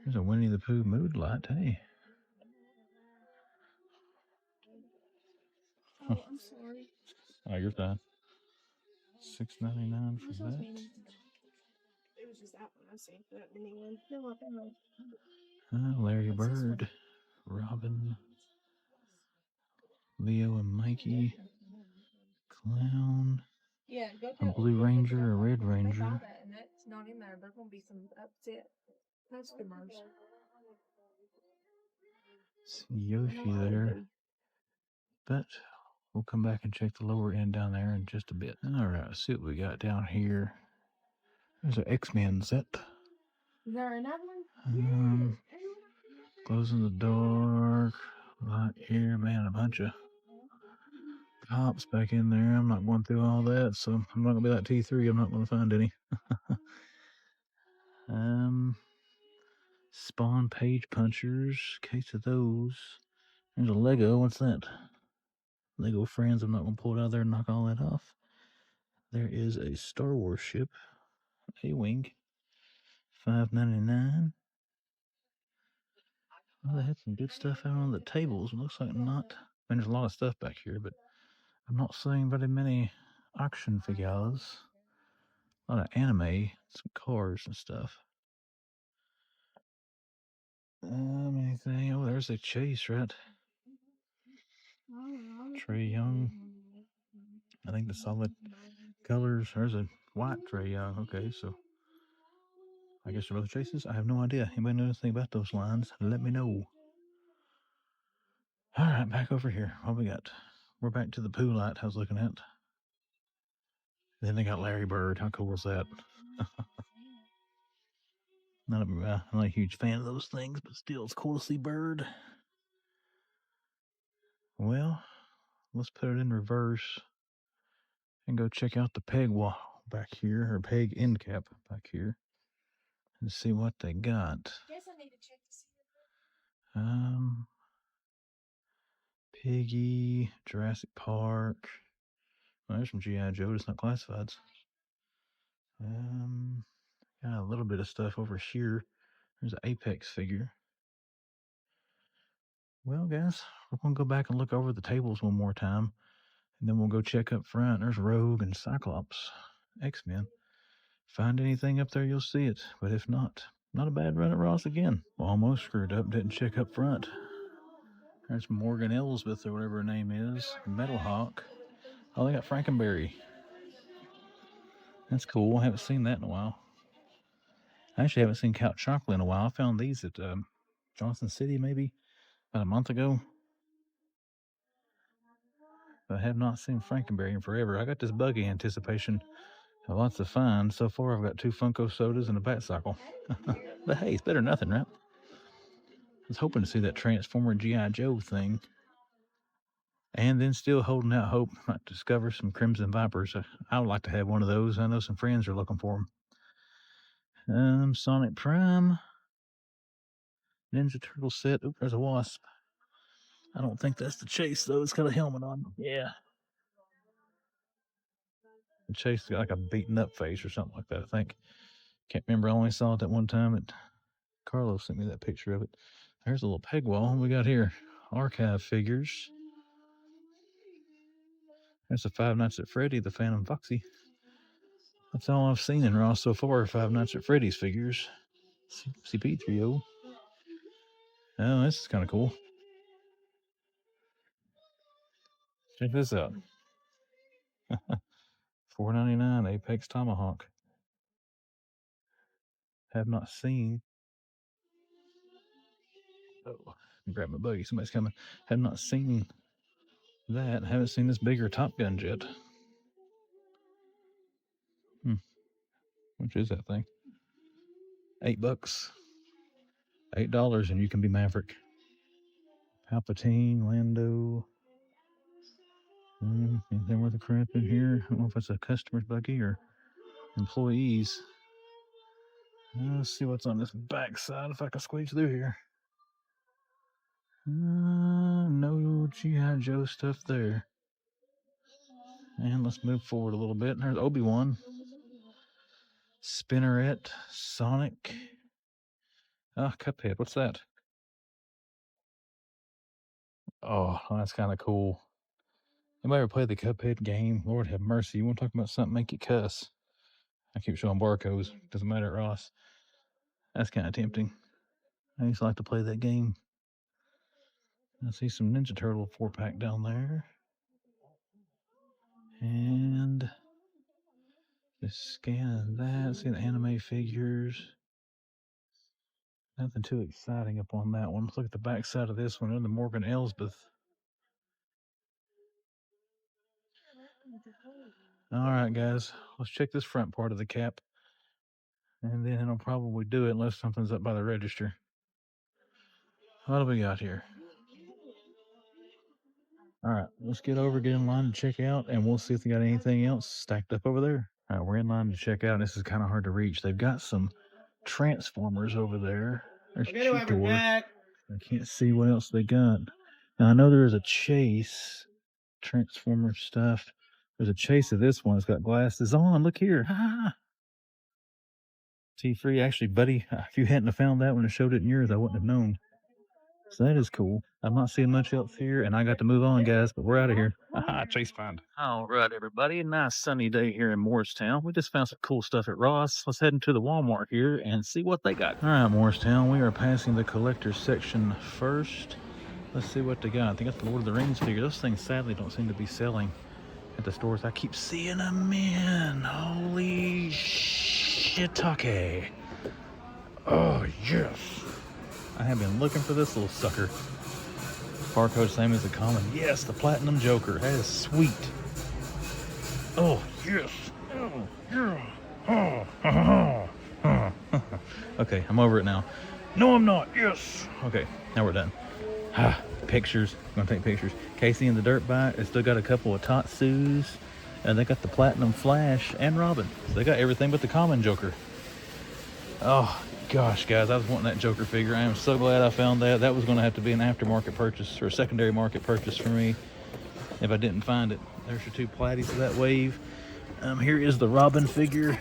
There's a Winnie the Pooh mood light. Hey. Oh, I'm sorry. Oh, you're fine. $6.99 for that. It was just that one I was saying for that mini one. No, I don't know. Larry Bird, Robin, Leo and Mikey, Clown, Yeah, go a tell Blue Ranger, a Red Ranger. And that's not in there. There's gonna be some upset customers. See Yoshi there. But we'll come back and check the lower end down there in just a bit. All right, let's see what we got down here. There's an X-Men set. Is there another one? Glows in the dark, light here, man, a bunch of pops back in there. I'm not going through all that, so I'm not gonna be like T3. I'm not gonna find any. Spawn page punchers, case of those. There's a Lego. What's that? Lego Friends. I'm not gonna pull it out there and knock all that off. There is a Star Wars ship, A-Wing, $5.99. Well, they had some good stuff out on the tables. It looks like not. I mean, there's a lot of stuff back here, but I'm not seeing very many action figures. A lot of anime, some cars and stuff. Anything? Oh, there's a chase, right? Trey Young. I think the solid colors. There's a white Trey Young. Okay, so I guess they're both chases. I have no idea. Anybody know anything about those lines? Let me know. All right, back over here. What we got? We're back to the poo light I was looking at. Then they got Larry Bird. How cool is that? I'm not a huge fan of those things, but still, it's cool to see Bird. Well, let's put it in reverse and go check out the peg wall back here, or peg end cap back here, and see what they got. Piggy, Jurassic Park. Well, there's some GIJoe, it's not classifieds. Got a little bit of stuff over here. There's an Apex figure. Well, guys, we're going to go back and look over the tables one more time, and then we'll go check up front. There's Rogue and Cyclops, X-Men. Find anything up there, you'll see it. But if not, not a bad run at Ross again. Almost screwed up, didn't check up front. There's Morgan Elsbeth, or whatever her name is. Metal Hawk. Oh, they got Frankenberry. That's cool. I haven't seen that in a while. I actually haven't seen Count Chocolate in a while. I found these at Johnson City maybe about a month ago. But I have not seen Frankenberry in forever. I got this buggy anticipation. Lots of fun. So far, I've got 2 Funko sodas and a bat cycle. But hey, it's better than nothing, right? I was hoping to see that Transformer GIJoe thing. And then still holding out hope I might discover some Crimson Vipers. I would like to have one of those. I know some friends are looking for them. Sonic Prime. Ninja Turtle set. Oop, there's a wasp. I don't think that's the chase, though. It's got a helmet on. Yeah. The chase got like a beaten up face or something like that, I think. Can't remember. I only saw it that one time. Carlos sent me that picture of it. There's a little peg wall. What we got here? Archive figures. There's a Five Nights at Freddy, the Phantom Foxy. That's all I've seen in Ross so far, Five Nights at Freddy's figures. CP3O. Oh, this is kind of cool. Check this out. $4.99 Apex Tomahawk. Have not seen. Oh, grab my buggy. Somebody's coming. Have not seen that. Haven't seen this bigger Top Gun jet. Which is that thing? $8. $8 and you can be Maverick. Palpatine, Lando. Anything worth a crap in here? I don't know if it's a customer's buggy or employees. Let's see what's on this back side if I can squeeze through here. No GIJoe stuff there. And let's move forward a little bit. There's Obi-Wan. Spinneret. Sonic. Cuphead. What's that? Oh, that's kind of cool. Anybody ever play the Cuphead game? Lord have mercy. You want to talk about something make you cuss? I keep showing barcodes. Doesn't matter at Ross. That's kind of tempting. I used to like to play that game. I see some Ninja Turtle 4-pack down there. And just scan that. See the anime figures. Nothing too exciting up on that one. Let's look at the back side of this one. The Morgan Elsbeth. All right, guys. Let's check this front part of the cap. And then it'll probably do it unless something's up by the register. What do we got here? All right, let's get in line to check out, and we'll see if they got anything else stacked up over there. All right, we're in line to check out. This is kind of hard to reach. They've got some Transformers over there. There's GIJoe. I can't see what else they got. Now, I know there is a chase. Transformer stuff. There's a chase of this one. It's got glasses on. Look here. T3. Actually, buddy, if you hadn't have found that when I showed it in yours, I wouldn't have known. So that is cool. I'm not seeing much else here, and I got to move on, guys, but we're out of here. Aha, chase find. All right, everybody. Nice sunny day here in Morristown. We just found some cool stuff at Ross. Let's head into the Walmart here and see what they got. All right, Morristown, we are passing the collector's section first. Let's see what they got. I think that's the Lord of the Rings figure. Those things sadly don't seem to be selling at the stores. I keep seeing them in. Holy shit-take. Oh, yes. I have been looking for this little sucker. Barcode same as the common. Yes, the Platinum Joker. That is sweet. Oh, yes. Oh, yeah. Okay, I'm over it now. No, I'm not. Yes. Okay, now we're done. Pictures. Gonna take pictures. Casey and the Dirt Bike. They still got a couple of Tatsus. And they got the Platinum Flash and Robin. So they got everything but the common Joker. Oh, gosh, guys, I was wanting that Joker figure. I am so glad I found that. That was going to have to be an aftermarket purchase or a secondary market purchase for me if I didn't find it. There's your two Platties of that wave. Here is the Robin figure.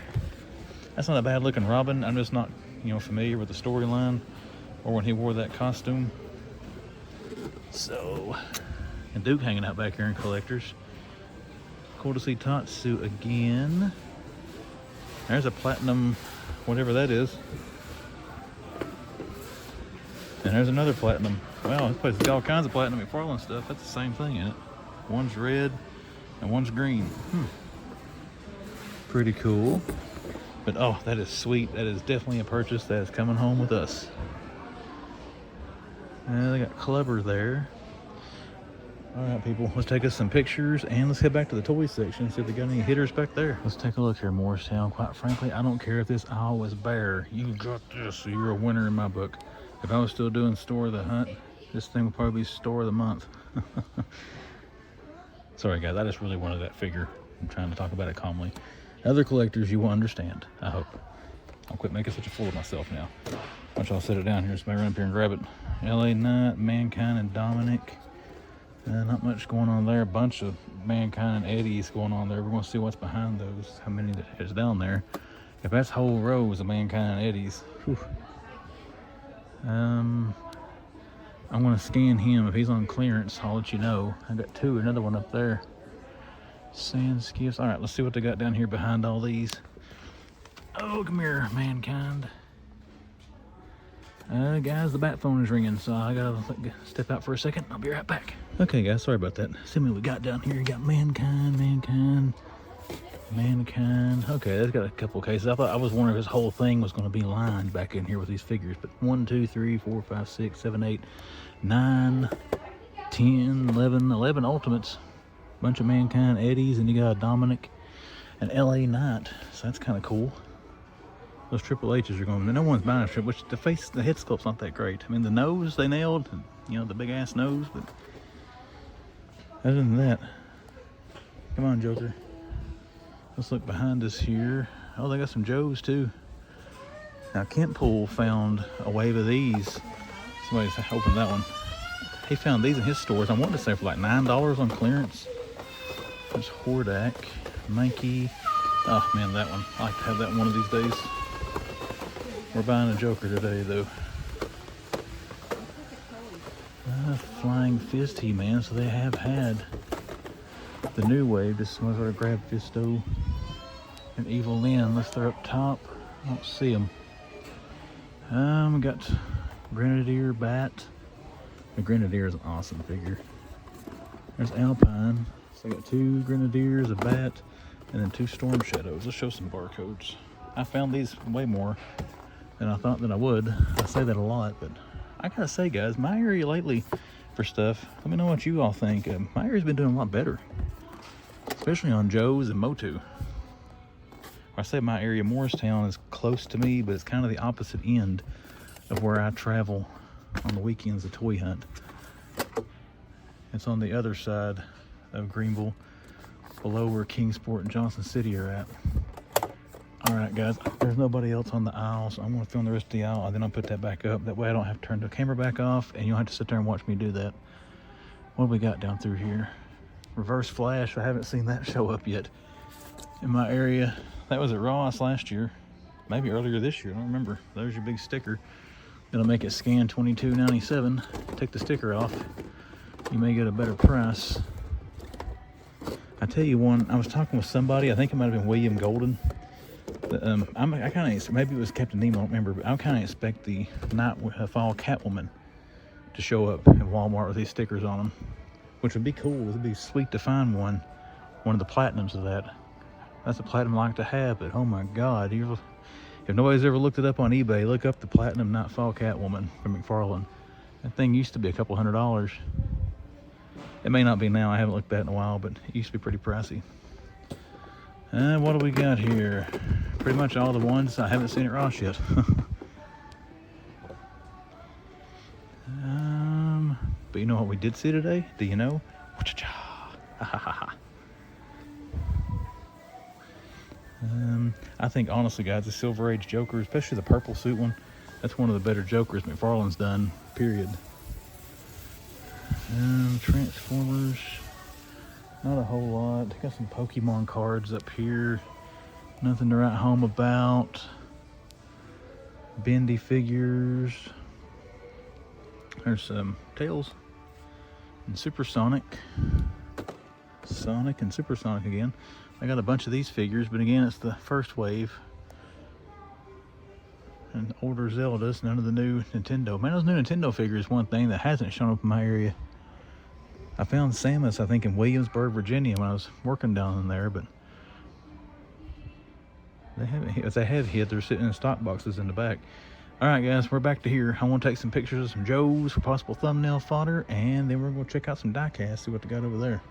That's not a bad looking Robin. I'm just not, familiar with the storyline or when he wore that costume. So, and Duke hanging out back here in collectors. Cool to see Tatsu again. There's a Platinum, whatever that is. And there's another Platinum. Wow, this place has got all kinds of Platinum McFarlane stuff. That's the same thing in it. One's red and one's green. Pretty cool. But oh, that is sweet. That is definitely a purchase that is coming home with us. And they got Clubber there. All right, people, let's take us some pictures and let's head back to the toy section and see if they got any hitters back there. Let's take a look here, Morristown. Quite frankly, I don't care if this aisle is bare. You got this, so you're a winner in my book. If I was still doing store of the hunt, this thing would probably be store of the month. Sorry, guys, I just really wanted that figure. I'm trying to talk about it calmly. Other collectors, you will understand, I hope. I'll quit making such a fool of myself now. Watch, I'll set it down here so I run up here and grab it. LA Knight, Mankind, and Dominic. Not much going on there. A bunch of Mankind and Eddies going on there. We're going to see what's behind those, how many is down there. If that's whole rows of Mankind and Eddies, whew. I'm going to scan him. If he's on clearance, I'll let you know. I got two, another one up there. Sand skiffs. All right, let's see what they got down here behind all these. Oh, come here, Mankind. Guys, the bat phone is ringing, so I gotta step out for a second. I'll be right back. Okay, guys, sorry about that. See what we got down here. We got Mankind. Okay, that's got a couple cases. I was wondering if this whole thing was going to be lined back in here with these figures, but 1, 2, 3, 4, 5, 6, 7, 8, 9, 10, 11 Ultimates. Bunch of Mankind Eddies, and you got a Dominic and LA Knight, so that's kind of cool. Those Triple H's are going, no one's buying a triple, which the head sculpt's not that great. I mean, the nose they nailed, the big ass nose, but other than that, come on, Joker. Let's look behind us here. Oh, they got some Joes too. Now, Kentpool found a wave of these. Somebody's opened that one. He found these in his stores. I wanted to say for like $9 on clearance. There's Hordak, Mankey. Oh man, that one. I like to have that one of these days. We're buying a Joker today, though. Flying Fist He-Man, so they have had the new wave. This one's where I grabbed Fisto and Evil Lyn, unless they're up top. I don't see them. We got Grenadier Bat. The Grenadier is an awesome figure. There's Alpine. So I got 2 Grenadiers, a Bat, and then 2 Storm Shadows. Let's show some barcodes. I found these way more than I thought that I would. I say that a lot, but I gotta say, guys, my area lately for stuff, let me know what you all think. My area's been doing a lot better, especially on Joe's and Motu. I say my area, Morristown, is close to me, but it's kind of the opposite end of where I travel on the weekends to toy hunt. It's on the other side of Greenville, below where Kingsport and Johnson City are at. All right, guys, there's nobody else on the aisle, so I'm going to film the rest of the aisle, and then I'll put that back up. That way I don't have to turn the camera back off, and you don't have to sit there and watch me do that. What do we got down through here? Reverse Flash. I haven't seen that show up yet in my area. That was at Ross last year, maybe earlier this year. I don't remember. There's your big sticker. It'll make it scan $22.97. Take the sticker off. You may get a better price. I tell you one, I was talking with somebody, I think it might have been William Golden. I kind of, maybe it was Captain Nemo, I don't remember, but I kind of expect the fall Catwoman to show up at Walmart with these stickers on them, which would be cool. It'd be sweet to find one of the platinums of that. That's a platinum I like to have, but oh my God, if nobody's ever looked it up on eBay, look up the platinum Nightfall Catwoman from McFarlane. That thing used to be a couple $100. It may not be now, I haven't looked at it in a while, but it used to be pretty pricey. What do we got here? Pretty much all the ones I haven't seen at Ross yet. But you know what we did see today? Do you know? I think honestly, guys, the Silver Age Joker, especially the purple suit one, that's one of the better Jokers McFarlane's done, period. Transformers, not a whole lot. They got some Pokemon cards up here. Nothing to write home about. Bendy figures. There's some Tails and Supersonic. Sonic and Supersonic again. I got a bunch of these figures, but again, it's the first wave. And older Zeldas, none of the new Nintendo. Man, those new Nintendo figures, one thing that hasn't shown up in my area. I found Samus, I think, in Williamsburg, Virginia when I was working down in there, but they haven't hit. If they have hit, they're sitting in stock boxes in the back. All right, guys, we're back to here. I want to take some pictures of some Joes for possible thumbnail fodder, and then we're going to check out some die-casts, see what they got over there.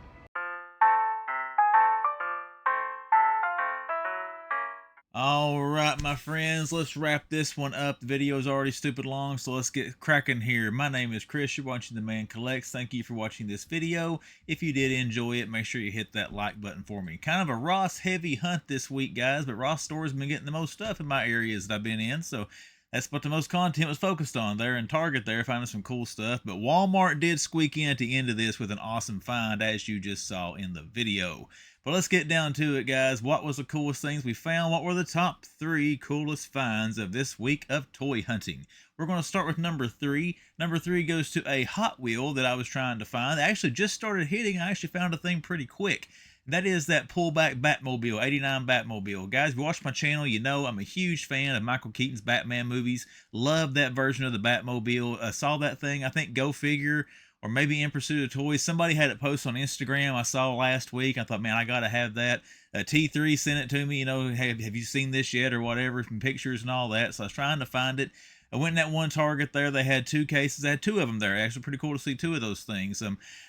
All right, my friends, let's wrap this one up. The video is already stupid long, so let's get cracking here. My name is Chris. You're watching The Man Collects. Thank you for watching this video. If you did enjoy it, make sure you hit that like button for me. Kind of a Ross heavy hunt this week, guys, but Ross store has been getting the most stuff in my areas that I've been in, so that's what the most content was focused on there, and Target there, finding some cool stuff. But Walmart did squeak in at the end of this with an awesome find, as you just saw in the video. But let's get down to it, guys. What was the coolest things we found? What were the top 3 coolest finds of this week of toy hunting? We're going to start with number 3. Number 3 goes to a Hot Wheel that I was trying to find. I actually just started hitting. I actually found a thing pretty quick. That is that pullback Batmobile, 89 Batmobile. Guys, if you watch my channel, you know I'm a huge fan of Michael Keaton's Batman movies. Love that version of the Batmobile. Saw that thing, I think, go figure, or maybe In Pursuit of Toys. Somebody had it posted on Instagram I saw last week. I thought, man, I got to have that. T3 sent it to me, you know, hey, have you seen this yet or whatever, from pictures and all that. So I was trying to find it. I went in that one Target there. They had 2 cases. They had 2 of them there. Actually, pretty cool to see 2 of those things.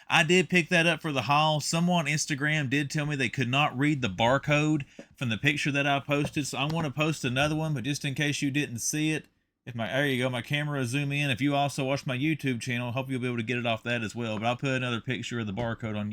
I did pick that up for the haul. Someone on Instagram did tell me they could not read the barcode from the picture that I posted. So I want to post another one, but just in case you didn't see it, there you go, my camera will zoom in. If you also watch my YouTube channel, I hope you'll be able to get it off that as well. But I'll put another picture of the barcode on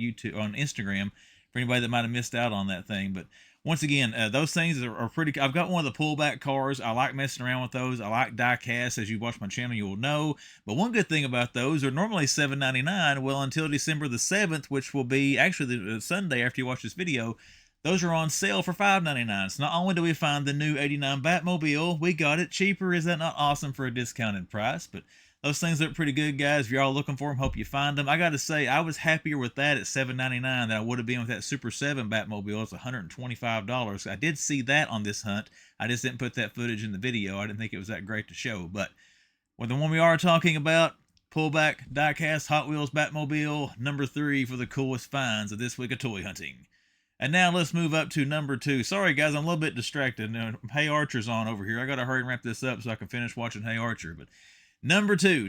Instagram for anybody that might have missed out on that thing. But once again, those things are pretty. I've got one of the pullback cars. I like messing around with those. I like die casts. As you watch my channel, you will know. But one good thing about those, are normally $7.99. Well, until December the 7th, which will be actually the Sunday after you watch this video, those are on sale for $5.99. So not only do we find the new 89 Batmobile, we got it cheaper. Is that not awesome for a discounted price? But those things look pretty good, guys. If you're all looking for them, hope you find them. I got to say, I was happier with that at $7.99 than I would have been with that Super 7 Batmobile. It's $125. I did see that on this hunt. I just didn't put that footage in the video. I didn't think it was that great to show. But with the one we are talking about, pullback, diecast, Hot Wheels Batmobile, number 3 for the coolest finds of this week of toy hunting. And now let's move up to number 2. Sorry, guys, I'm a little bit distracted. Hey Archer's on over here. I got to hurry and wrap this up so I can finish watching Hey Archer. But number 2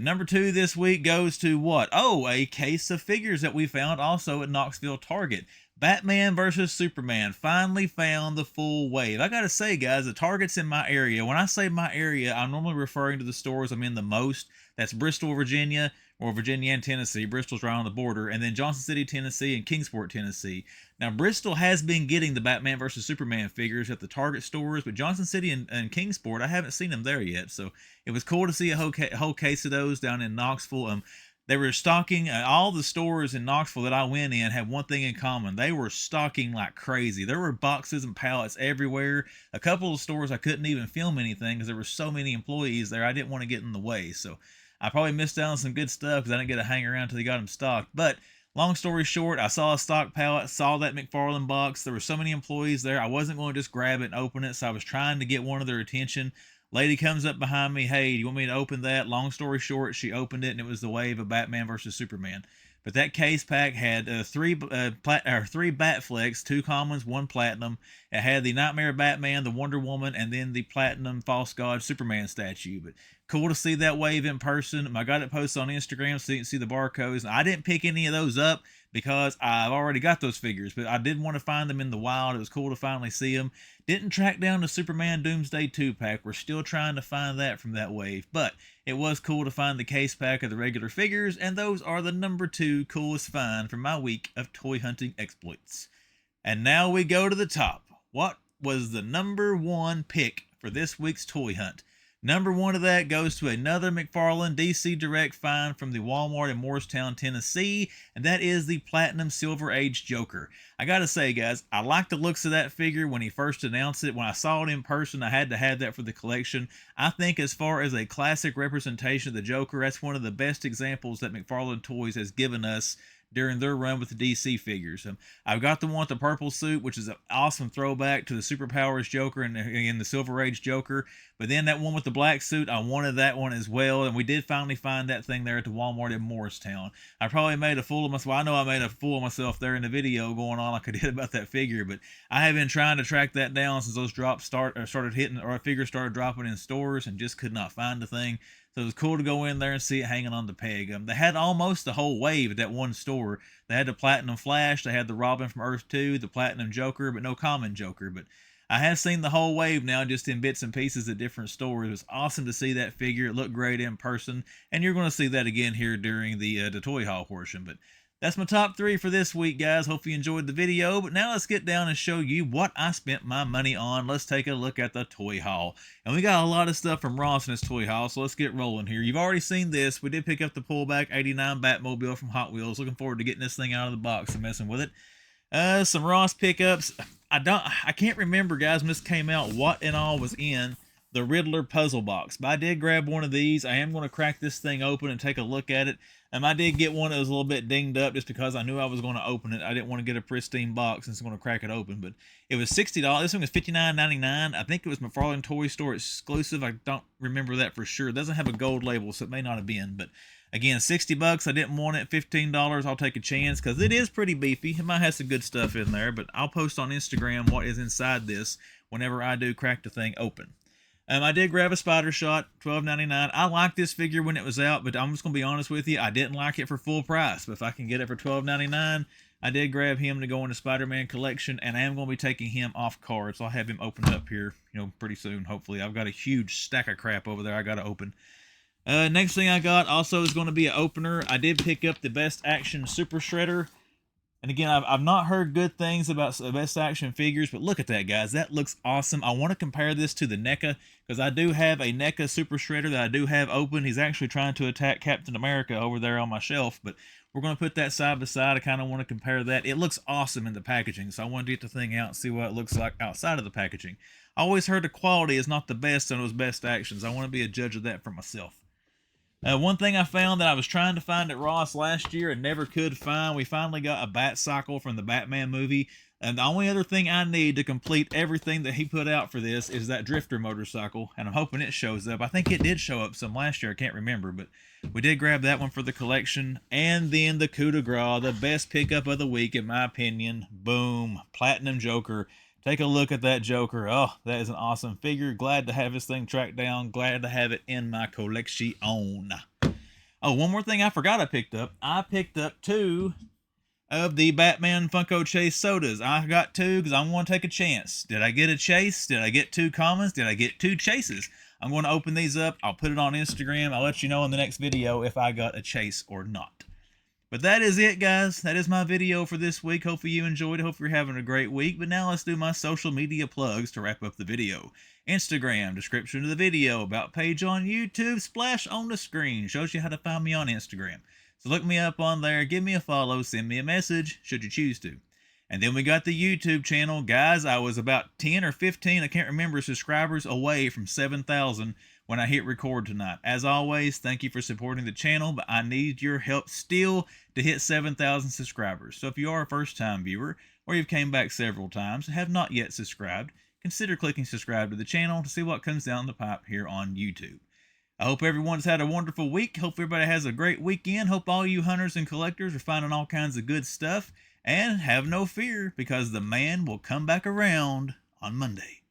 this week goes to what? Oh, a case of figures that we found also at Knoxville Target. Batman versus Superman. Finally found the full wave. I got to say, guys, the Target's in my area. When I say my area, I'm normally referring to the stores I'm in the most. That's Bristol, Virginia, or Virginia and Tennessee. Bristol's right on the border. And then Johnson City, Tennessee, and Kingsport, Tennessee. Now, Bristol has been getting the Batman versus Superman figures at the Target stores, but Johnson City and Kingsport, I haven't seen them there yet. So it was cool to see a whole case of those down in Knoxville. They were stocking, all the stores in Knoxville that I went in had one thing in common. They were stocking like crazy. There were boxes and pallets everywhere. A couple of stores I couldn't even film anything because there were so many employees there. I didn't want to get in the way. So I probably missed out on some good stuff because I didn't get to hang around until they got them stocked. But long story short, I saw a stock pallet, saw that McFarlane box. There were so many employees there. I wasn't going to just grab it and open it. So I was trying to get one of their attention. Lady comes up behind me. Hey, do you want me to open that? Long story short, she opened it, and it was the wave of Batman versus Superman. But that case pack had three Batflex, 2 commons, 1 platinum. It had the Nightmare Batman, the Wonder Woman, and then the Platinum False God Superman statue. But cool to see that wave in person. I got it posted on Instagram so you can see the barcodes. I didn't pick any of those up because I've already got those figures, but I did want to find them in the wild. It was cool to finally see them. Didn't track down the Superman Doomsday 2-pack. We're still trying to find that from that wave, but it was cool to find the case pack of the regular figures, and those are the number 2 coolest find from my week of toy hunting exploits. And now we go to the top. What was the number 1 pick for this week's toy hunt? Number 1 of that goes to another McFarlane DC Direct find from the Walmart in Morristown, Tennessee, and that is the Platinum Silver Age Joker. I gotta say, guys, I like the looks of that figure when he first announced it. When I saw it in person, I had to have that for the collection. I think as far as a classic representation of the Joker, that's one of the best examples that McFarlane Toys has given us during their run with the DC figures. I've got the one with the purple suit, which is an awesome throwback to the Superpowers Joker and the Silver Age Joker. But then that one with the black suit, I wanted that one as well. And we did finally find that thing there at the Walmart in Morristown. I probably made a fool of myself. Well, I know I made a fool of myself there in the video going on like I did about that figure. But I have been trying to track that down since those drops started hitting, or a figure started dropping in stores, and just could not find the thing. So it was cool to go in there and see it hanging on the peg. They had almost the whole wave at that one store. They had the Platinum Flash, they had the Robin from Earth 2, the Platinum Joker, but no common Joker. But I have seen the whole wave now just in bits and pieces at different stores. It was awesome to see that figure. It looked great in person. And you're going to see that again here during the toy haul portion. But that's my top 3 for this week, guys. Hope you enjoyed the video. But now let's get down and show you what I spent my money on. Let's take a look at the toy haul. And we got a lot of stuff from Ross in this toy haul, so let's get rolling here. You've already seen this. We did pick up the Pullback 89 Batmobile from Hot Wheels. Looking forward to getting this thing out of the box and messing with it. Some Ross pickups. I can't remember, guys, when this came out, what and all was in the Riddler puzzle box. But I did grab one of these. I am going to crack this thing open and take a look at it. I did get one that was a little bit dinged up just because I knew I was going to open it. I didn't want to get a pristine box since I'm going to crack it open. But it was $60. This one was $59.99. I think it was McFarlane Toy Store exclusive. I don't remember that for sure. It doesn't have a gold label, so it may not have been. But again, $60. I didn't want it. $15. I'll take a chance because it is pretty beefy. It might have some good stuff in there. But I'll post on Instagram what is inside this whenever I do crack the thing open. I did grab a Spider Shot, $12.99. I liked this figure when it was out, but I'm just going to be honest with you. I didn't like it for full price. But if I can get it for $12.99, I did grab him to go in the Spider-Man collection, and I am going to be taking him off cards. So I'll have him opened up here, pretty soon, hopefully. I've got a huge stack of crap over there I got to open. Next thing I got also is going to be an opener. I did pick up the Best Action Super Shredder. And again, I've not heard good things about Best Action figures, but look at that, guys. That looks awesome. I want to compare this to the NECA, because I do have a NECA Super Shredder that I do have open. He's actually trying to attack Captain America over there on my shelf, but we're going to put that side by side. I kind of want to compare that. It looks awesome in the packaging, so I want to get the thing out and see what it looks like outside of the packaging. I always heard the quality is not the best on those Best Actions. I want to be a judge of that for myself. One thing I found that I was trying to find at Ross last year and never could find, we finally got a Bat Cycle from the Batman movie. And the only other thing I need to complete everything that he put out for this is that Drifter motorcycle. And I'm hoping it shows up. I think it did show up some last year. I can't remember. But we did grab that one for the collection. And then the coup de grace, the best pickup of the week in my opinion. Boom. Platinum Joker. Take a look at that Joker. Oh, that is an awesome figure. Glad to have this thing tracked down. Glad to have it in my collection. Oh, one more thing I forgot I picked up. I picked up 2 of the Batman Funko Chase sodas. I got 2 because I want to take a chance. Did I get a chase? Did I get 2 commons? Did I get 2 chases? I'm going to open these up. I'll put it on Instagram. I'll let you know in the next video if I got a chase or not. But that is it, guys. That is my video for this week. Hopefully you enjoyed it. Hope you're having a great week. But now let's do my social media plugs to wrap up the video. Instagram, description of the video, about page on YouTube, splash on the screen. Shows you how to find me on Instagram. So look me up on there, give me a follow, send me a message, should you choose to. And then we got the YouTube channel. Guys, I was about 10 or 15, I can't remember, subscribers away from 7,000 when I hit record tonight. As always, thank you for supporting the channel, but I need your help still to hit 7,000 subscribers. So if you are a first-time viewer, or you've came back several times and have not yet subscribed, consider clicking subscribe to the channel to see what comes down the pipe here on YouTube. I hope everyone's had a wonderful week. Hope everybody has a great weekend. Hope all you hunters and collectors are finding all kinds of good stuff. And have no fear, because the man will come back around on Monday.